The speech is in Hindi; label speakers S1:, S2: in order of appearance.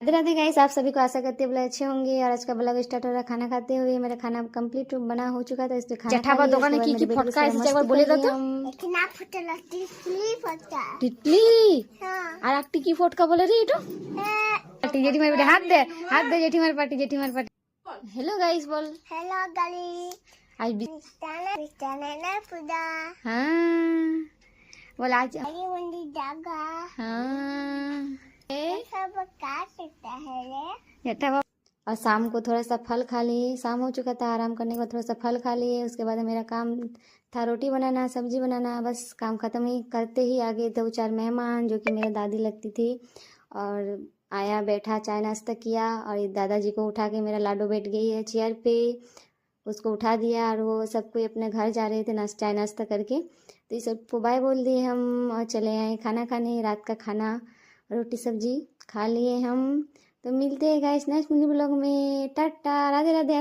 S1: राधे राधे गाइस, आप सभी को आशा करते हैं अच्छे होंगे। और आज का ब्लॉग स्टार्ट हो रहा है खाना खाते हुए। मेरा खाना कंप्लीट बना हो चुका था, इसलिए खाना खा लिया।
S2: দোকানে কি কি ফটকা এসেছে একবার বলে দাও তো।
S3: এখানে ফটকা টিকলি ফটকা
S2: টিটলি
S3: হ্যাঁ
S2: আর একটি কি ফটকা বলে রে এটা?
S1: पार्टी जेठीमार बेटे हाथ दे जेठीमार पार्टी हेलो गाइस बोल।
S3: हेलो गली
S1: आज
S3: बिस्ताना ना पूजा
S1: हाँ बोल आज
S3: अरे वंदी जागा
S1: हाँ
S3: सब का सकता है रे
S1: जेठा बाबा। और शाम को थोड़ा सा फल खा लिए, शाम हो चुका था, आराम करने के बाद थोड़ा सा फल खा लिए। उसके बाद मेरा काम था रोटी बनाना, सब्जी बनाना। बस काम ख़त्म ही करते ही आ गए 2-4 मेहमान जो कि मेरा दादी लगती थी। और आया, बैठा, चाय नाश्ता किया। और दादाजी को उठा के मेरा लाडो बैठ गई है चेयर पे, उसको उठा दिया। और वो सब कोई अपने घर जा रहे थे चाय नाश्ता करके। तो ये सबको बाय बोल दिए हम और चले आए खाना खाने। रात का खाना रोटी सब्जी खा लिए हम। तो मिलते हैं गाइस नेक्स्ट मिनी ब्लॉग में। टाटा, राधे राधे।